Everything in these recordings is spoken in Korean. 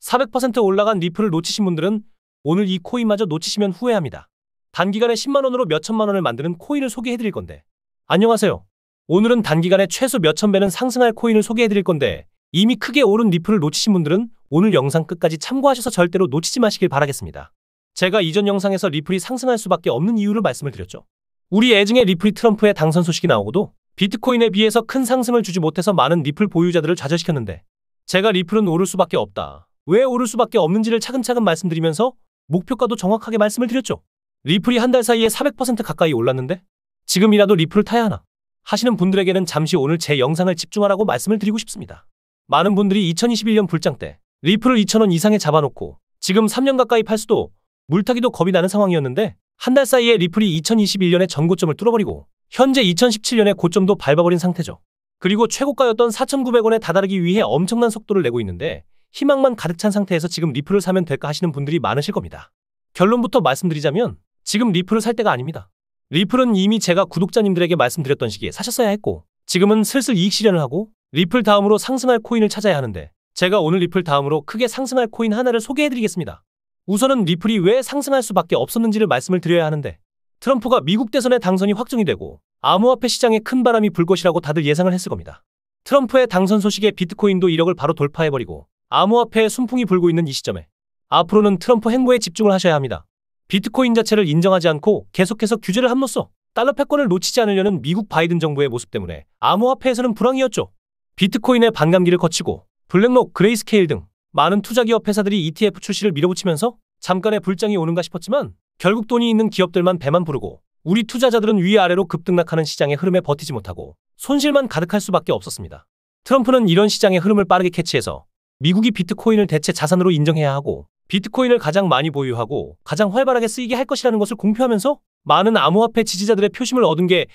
400% 올라간 리플을 놓치신 분들은 오늘 이 코인마저 놓치시면 후회합니다. 단기간에 10만원으로 몇천만원을 만드는 코인을 소개해드릴 건데, 안녕하세요. 오늘은 단기간에 최소 몇천 배는 상승할 코인을 소개해드릴 건데, 이미 크게 오른 리플을 놓치신 분들은 오늘 영상 끝까지 참고하셔서 절대로 놓치지 마시길 바라겠습니다. 제가 이전 영상에서 리플이 상승할 수밖에 없는 이유를 말씀을 드렸죠. 우리 애증의 리플이 트럼프의 당선 소식이 나오고도 비트코인에 비해서 큰 상승을 주지 못해서 많은 리플 보유자들을 좌절시켰는데, 제가 리플은 오를 수밖에 없다, 왜 오를 수밖에 없는지를 차근차근 말씀드리면서 목표가도 정확하게 말씀을 드렸죠. 리플이 한 달 사이에 400% 가까이 올랐는데 지금이라도 리플을 타야 하나 하시는 분들에게는 잠시 오늘 제 영상을 집중하라고 말씀을 드리고 싶습니다. 많은 분들이 2021년 불장 때 리플을 2,000원 이상에 잡아놓고 지금 3년 가까이 팔 수도 물타기도 겁이 나는 상황이었는데, 한 달 사이에 리플이 2021년에 전고점을 뚫어버리고 현재 2017년에 고점도 밟아버린 상태죠. 그리고 최고가였던 4,900원에 다다르기 위해 엄청난 속도를 내고 있는데, 희망만 가득 찬 상태에서 지금 리플을 사면 될까 하시는 분들이 많으실 겁니다. 결론부터 말씀드리자면 지금 리플을 살 때가 아닙니다. 리플은 이미 제가 구독자님들에게 말씀드렸던 시기에 사셨어야 했고, 지금은 슬슬 이익 실현을 하고 리플 다음으로 상승할 코인을 찾아야 하는데, 제가 오늘 리플 다음으로 크게 상승할 코인 하나를 소개해드리겠습니다. 우선은 리플이 왜 상승할 수밖에 없었는지를 말씀을 드려야 하는데, 트럼프가 미국 대선에 당선이 확정이 되고 암호화폐 시장에 큰 바람이 불 것이라고 다들 예상을 했을 겁니다. 트럼프의 당선 소식에 비트코인도 1억을 바로 돌파해버리고 암호화폐에 순풍이 불고 있는 이 시점에 앞으로는 트럼프 행보에 집중을 하셔야 합니다. 비트코인 자체를 인정하지 않고 계속해서 규제를 함으로써 달러 패권을 놓치지 않으려는 미국 바이든 정부의 모습 때문에 암호화폐에서는 불황이었죠. 비트코인의 반감기를 거치고 블랙록, 그레이스케일 등 많은 투자기업 회사들이 ETF 출시를 밀어붙이면서 잠깐의 불장이 오는가 싶었지만 결국 돈이 있는 기업들만 배만 부르고 우리 투자자들은 위아래로 급등락하는 시장의 흐름에 버티지 못하고 손실만 가득할 수밖에 없었습니다. 트럼프는 이런 시장의 흐름을 빠르게 캐치해서 미국이 비트코인을 대체 자산으로 인정해야 하고 비트코인을 가장 많이 보유하고 가장 활발하게 쓰이게 할 것이라는 것을 공표하면서 많은 암호화폐 지지자들의 표심을 얻은 게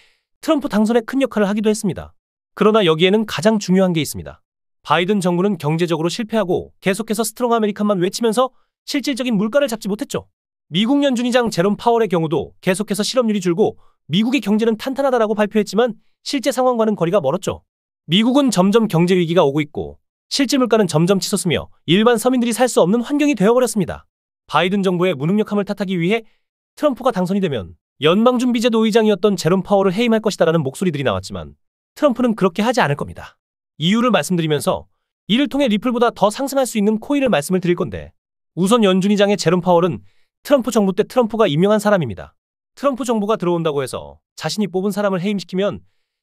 트럼프 당선에 큰 역할을 하기도 했습니다. 그러나 여기에는 가장 중요한 게 있습니다. 바이든 정부는 경제적으로 실패하고 계속해서 스트롱 아메리칸만 외치면서 실질적인 물가를 잡지 못했죠. 미국 연준의장 제롬 파월의 경우도 계속해서 실업률이 줄고 미국의 경제는 탄탄하다라고 발표했지만 실제 상황과는 거리가 멀었죠. 미국은 점점 경제 위기가 오고 있고 실질 물가는 점점 치솟으며 일반 서민들이 살 수 없는 환경이 되어버렸습니다. 바이든 정부의 무능력함을 탓하기 위해 트럼프가 당선이 되면 연방준비제도 의장이었던 제롬 파월을 해임할 것이다라는 목소리들이 나왔지만 트럼프는 그렇게 하지 않을 겁니다. 이유를 말씀드리면서 이를 통해 리플보다 더 상승할 수 있는 코인을 말씀을 드릴 건데, 우선 연준의장의 제롬 파월은 트럼프 정부 때 트럼프가 임명한 사람입니다. 트럼프 정부가 들어온다고 해서 자신이 뽑은 사람을 해임시키면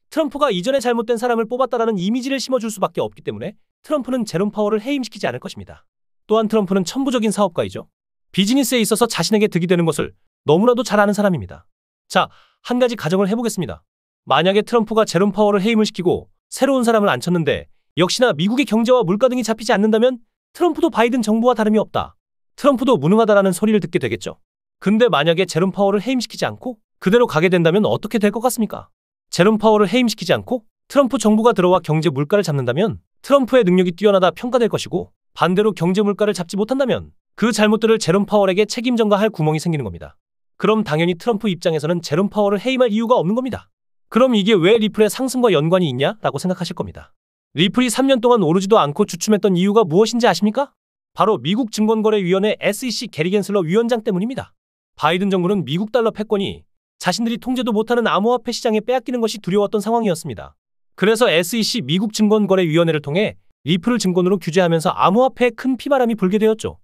트럼프가 이전에 잘못된 사람을 뽑았다라는 이미지를 심어줄 수밖에 없기 때문에 트럼프는 제롬 파월을 해임시키지 않을 것입니다. 또한 트럼프는 천부적인 사업가이죠. 비즈니스에 있어서 자신에게 득이 되는 것을 너무나도 잘 아는 사람입니다. 자, 한 가지 가정을 해보겠습니다. 만약에 트럼프가 제롬 파월을 해임을 시키고 새로운 사람을 앉혔는데 역시나 미국의 경제와 물가 등이 잡히지 않는다면 트럼프도 바이든 정부와 다름이 없다, 트럼프도 무능하다라는 소리를 듣게 되겠죠. 근데 만약에 제롬 파월을 해임시키지 않고 그대로 가게 된다면 어떻게 될 것 같습니까? 제롬 파월을 해임시키지 않고 트럼프 정부가 들어와 경제 물가를 잡는다면 트럼프의 능력이 뛰어나다 평가될 것이고, 반대로 경제 물가를 잡지 못한다면 그 잘못들을 제롬 파월에게 책임 전가할 구멍이 생기는 겁니다. 그럼 당연히 트럼프 입장에서는 제롬 파월을 해임할 이유가 없는 겁니다. 그럼 이게 왜 리플의 상승과 연관이 있냐라고 생각하실 겁니다. 리플이 3년 동안 오르지도 않고 주춤했던 이유가 무엇인지 아십니까? 바로 미국 증권거래위원회 SEC 게리 갠슬러 위원장 때문입니다. 바이든 정부는 미국 달러 패권이 자신들이 통제도 못하는 암호화폐 시장에 빼앗기는 것이 두려웠던 상황이었습니다. 그래서 SEC 미국 증권거래위원회를 통해 리플을 증권으로 규제하면서 암호화폐에 큰 피바람이 불게 되었죠.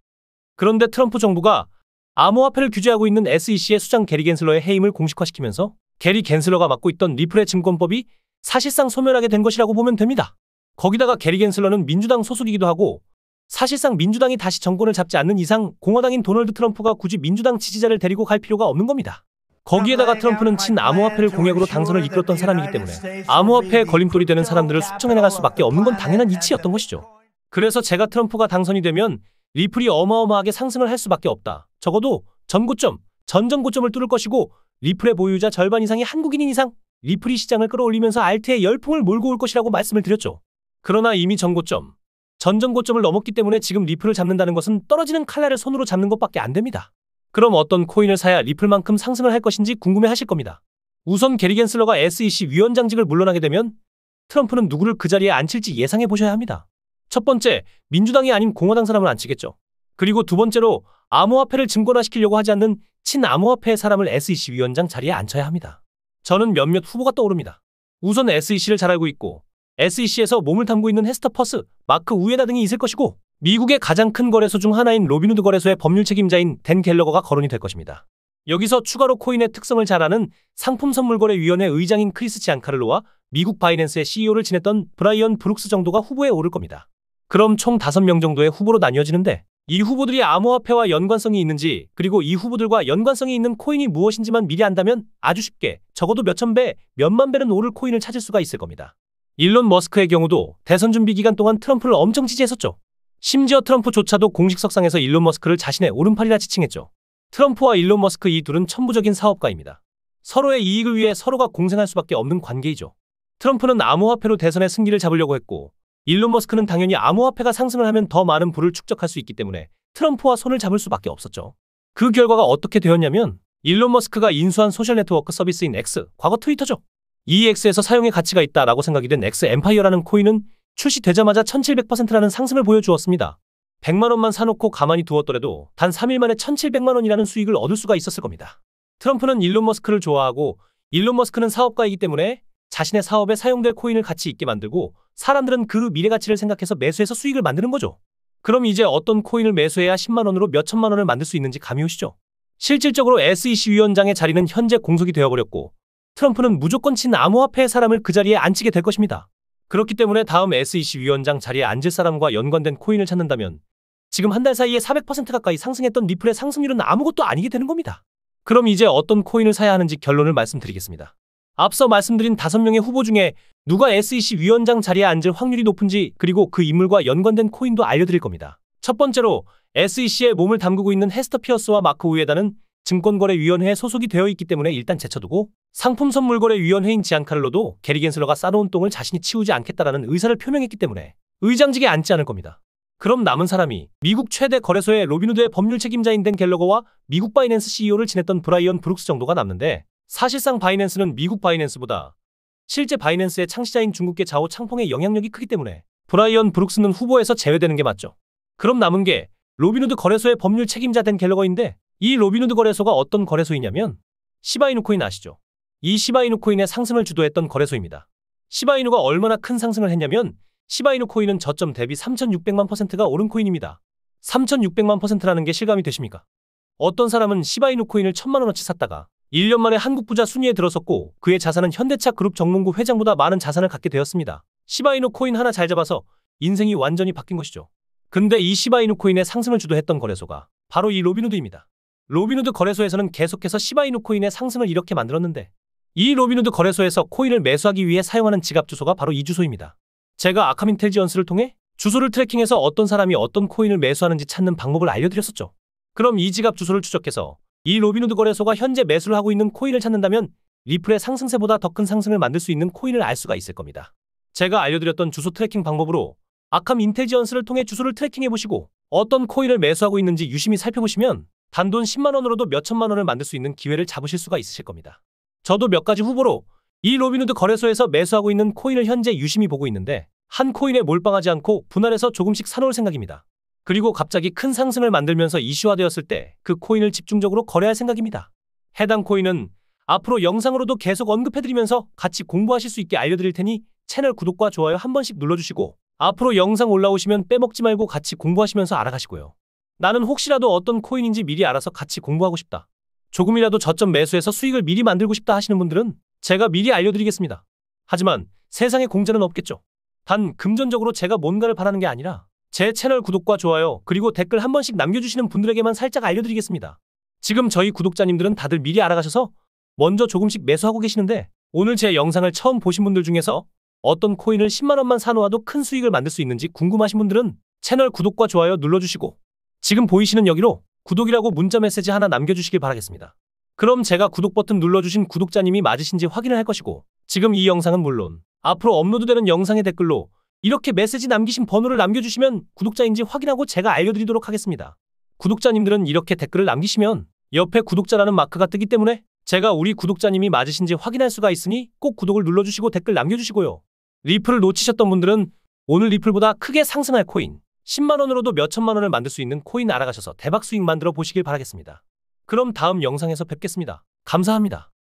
그런데 트럼프 정부가 암호화폐를 규제하고 있는 SEC의 수장 게리 갠슬러의 해임을 공식화시키면서 게리 갠슬러가 맡고 있던 리플의 증권법이 사실상 소멸하게 된 것이라고 보면 됩니다. 거기다가 게리 갠슬러는 민주당 소속이기도 하고 사실상 민주당이 다시 정권을 잡지 않는 이상 공화당인 도널드 트럼프가 굳이 민주당 지지자를 데리고 갈 필요가 없는 겁니다. 거기에다가 트럼프는 친암호화폐를 공약으로 당선을 이끌었던 사람이기 때문에 암호화폐에 걸림돌이 되는 사람들을 숙청해나갈 수밖에 없는 건 당연한 이치였던 것이죠. 그래서 제가 트럼프가 당선이 되면 리플이 어마어마하게 상승을 할 수밖에 없다, 적어도 전고점, 전전고점을 뚫을 것이고 리플의 보유자 절반 이상이 한국인인 이상 리플이 시장을 끌어올리면서 알트의 열풍을 몰고 올 것이라고 말씀을 드렸죠. 그러나 이미 전고점, 전전고점을 넘었기 때문에 지금 리플을 잡는다는 것은 떨어지는 칼날을 손으로 잡는 것밖에 안 됩니다. 그럼 어떤 코인을 사야 리플만큼 상승을 할 것인지 궁금해하실 겁니다. 우선 게리 갠슬러가 SEC 위원장직을 물러나게 되면 트럼프는 누구를 그 자리에 앉힐지 예상해 보셔야 합니다. 첫 번째, 민주당이 아닌 공화당 사람을 안 치겠죠. 그리고 두 번째로 암호화폐를 증권화시키려고 하지 않는 친암호화폐의 사람을 SEC 위원장 자리에 앉혀야 합니다. 저는 몇몇 후보가 떠오릅니다. 우선 SEC를 잘 알고 있고 SEC에서 몸을 담고 있는 헤스터 퍼스, 마크 우에다 등이 있을 것이고 미국의 가장 큰 거래소 중 하나인 로빈후드 거래소의 법률 책임자인 댄 갤러거가 거론이 될 것입니다. 여기서 추가로 코인의 특성을 잘 아는 상품선물거래위원회 의장인 크리스 지안카를로와 미국 바이낸스의 CEO를 지냈던 브라이언 브룩스 정도가 후보에 오를 겁니다. 그럼 총 5명 정도의 후보로 나뉘어지는데 이 후보들이 암호화폐와 연관성이 있는지 그리고 이 후보들과 연관성이 있는 코인이 무엇인지만 미리 안다면 아주 쉽게 적어도 몇천 배, 몇만 배는 오를 코인을 찾을 수가 있을 겁니다. 일론 머스크의 경우도 대선 준비 기간 동안 트럼프를 엄청 지지했었죠. 심지어 트럼프조차도 공식 석상에서 일론 머스크를 자신의 오른팔이라 지칭했죠. 트럼프와 일론 머스크 이 둘은 천부적인 사업가입니다. 서로의 이익을 위해 서로가 공생할 수밖에 없는 관계이죠. 트럼프는 암호화폐로 대선의 승기를 잡으려고 했고 일론 머스크는 당연히 암호화폐가 상승을 하면 더 많은 부를 축적할 수 있기 때문에 트럼프와 손을 잡을 수밖에 없었죠. 그 결과가 어떻게 되었냐면 일론 머스크가 인수한 소셜 네트워크 서비스인 X, 과거 트위터죠. 이 X에서 사용의 가치가 있다라고 생각이 된 X 엠파이어라는 코인은 출시되자마자 1700%라는 상승을 보여주었습니다. 100만 원만 사놓고 가만히 두었더라도 단 3일 만에 1700만 원이라는 수익을 얻을 수가 있었을 겁니다. 트럼프는 일론 머스크를 좋아하고 일론 머스크는 사업가이기 때문에 자신의 사업에 사용될 코인을 가치 있게 만들고 사람들은 그 미래 가치를 생각해서 매수해서 수익을 만드는 거죠. 그럼 이제 어떤 코인을 매수해야 10만 원으로 몇천만 원을 만들 수 있는지 감이 오시죠? 실질적으로 SEC 위원장의 자리는 현재 공석이 되어버렸고 트럼프는 무조건 친암호화폐의 사람을 그 자리에 앉히게 될 것입니다. 그렇기 때문에 다음 SEC 위원장 자리에 앉을 사람과 연관된 코인을 찾는다면 지금 한 달 사이에 400% 가까이 상승했던 리플의 상승률은 아무것도 아니게 되는 겁니다. 그럼 이제 어떤 코인을 사야 하는지 결론을 말씀드리겠습니다. 앞서 말씀드린 5명의 후보 중에 누가 SEC 위원장 자리에 앉을 확률이 높은지 그리고 그 인물과 연관된 코인도 알려드릴 겁니다. 첫 번째로 SEC에 몸을 담그고 있는 헤스터 피어스와 마크 우에다는 증권거래위원회에 소속이 되어 있기 때문에 일단 제쳐두고 상품선물거래위원회인 지안카를로도 게리 겐슬러가 쌓아놓은 똥을 자신이 치우지 않겠다라는 의사를 표명했기 때문에 의장직에 앉지 않을 겁니다. 그럼 남은 사람이 미국 최대 거래소의 로빈후드의 법률 책임자인 댄 갤러거와 미국 바이낸스 CEO를 지냈던 브라이언 브룩스 정도가 남는데 사실상 바이낸스는 미국 바이낸스보다 실제 바이낸스의 창시자인 중국계 자오 창펑의 영향력이 크기 때문에 브라이언 브룩스는 후보에서 제외되는 게 맞죠. 그럼 남은 게 로빈후드 거래소의 법률 책임자 댄 갤러거인데 이 로빈후드 거래소가 어떤 거래소이냐면 시바이누 코인 아시죠? 이 시바이누 코인의 상승을 주도했던 거래소입니다. 시바이누가 얼마나 큰 상승을 했냐면 시바이누 코인은 저점 대비 3600만 %가 오른 코인입니다. 3600만 %라는 게 실감이 되십니까? 어떤 사람은 시바이누 코인을 1000만 원어치 샀다가 1년 만에 한국 부자 순위에 들어섰고 그의 자산은 현대차 그룹 정몽구 회장보다 많은 자산을 갖게 되었습니다. 시바이누 코인 하나 잘 잡아서 인생이 완전히 바뀐 것이죠. 근데 이 시바이누 코인의 상승을 주도했던 거래소가 바로 이 로빈후드입니다. 로빈후드 거래소에서는 계속해서 시바이누 코인의 상승을 이렇게 만들었는데 이 로빈후드 거래소에서 코인을 매수하기 위해 사용하는 지갑 주소가 바로 이 주소입니다. 제가 아카민텔지언스를 통해 주소를 트래킹해서 어떤 사람이 어떤 코인을 매수하는지 찾는 방법을 알려드렸었죠. 그럼 이 지갑 주소를 추적해서 이 로빈후드 거래소가 현재 매수를 하고 있는 코인을 찾는다면 리플의 상승세보다 더 큰 상승을 만들 수 있는 코인을 알 수가 있을 겁니다. 제가 알려드렸던 주소 트래킹 방법으로 아캄 인텔지언스를 통해 주소를 트래킹해보시고 어떤 코인을 매수하고 있는지 유심히 살펴보시면 단돈 10만 원으로도 몇천만 원을 만들 수 있는 기회를 잡으실 수가 있으실 겁니다. 저도 몇 가지 후보로 이 로빈후드 거래소에서 매수하고 있는 코인을 현재 유심히 보고 있는데 한 코인에 몰빵하지 않고 분할해서 조금씩 사놓을 생각입니다. 그리고 갑자기 큰 상승을 만들면서 이슈화되었을 때 그 코인을 집중적으로 거래할 생각입니다. 해당 코인은 앞으로 영상으로도 계속 언급해드리면서 같이 공부하실 수 있게 알려드릴 테니 채널 구독과 좋아요 한 번씩 눌러주시고 앞으로 영상 올라오시면 빼먹지 말고 같이 공부하시면서 알아가시고요. 나는 혹시라도 어떤 코인인지 미리 알아서 같이 공부하고 싶다. 조금이라도 저점 매수해서 수익을 미리 만들고 싶다 하시는 분들은 제가 미리 알려드리겠습니다. 하지만 세상에 공짜는 없겠죠. 단 금전적으로 제가 뭔가를 바라는 게 아니라 제 채널 구독과 좋아요 그리고 댓글 한 번씩 남겨주시는 분들에게만 살짝 알려드리겠습니다. 지금 저희 구독자님들은 다들 미리 알아가셔서 먼저 조금씩 매수하고 계시는데 오늘 제 영상을 처음 보신 분들 중에서 어떤 코인을 10만 원만 사놓아도 큰 수익을 만들 수 있는지 궁금하신 분들은 채널 구독과 좋아요 눌러주시고 지금 보이시는 여기로 구독이라고 문자 메시지 하나 남겨주시길 바라겠습니다. 그럼 제가 구독 버튼 눌러주신 구독자님이 맞으신지 확인을 할 것이고 지금 이 영상은 물론 앞으로 업로드되는 영상의 댓글로 이렇게 메시지 남기신 번호를 남겨주시면 구독자인지 확인하고 제가 알려드리도록 하겠습니다. 구독자님들은 이렇게 댓글을 남기시면 옆에 구독자라는 마크가 뜨기 때문에 제가 우리 구독자님이 맞으신지 확인할 수가 있으니 꼭 구독을 눌러주시고 댓글 남겨주시고요. 리플을 놓치셨던 분들은 오늘 리플보다 크게 상승할 코인, 10만 원으로도 몇천만 원을 만들 수 있는 코인 알아가셔서 대박 수익 만들어 보시길 바라겠습니다. 그럼 다음 영상에서 뵙겠습니다. 감사합니다.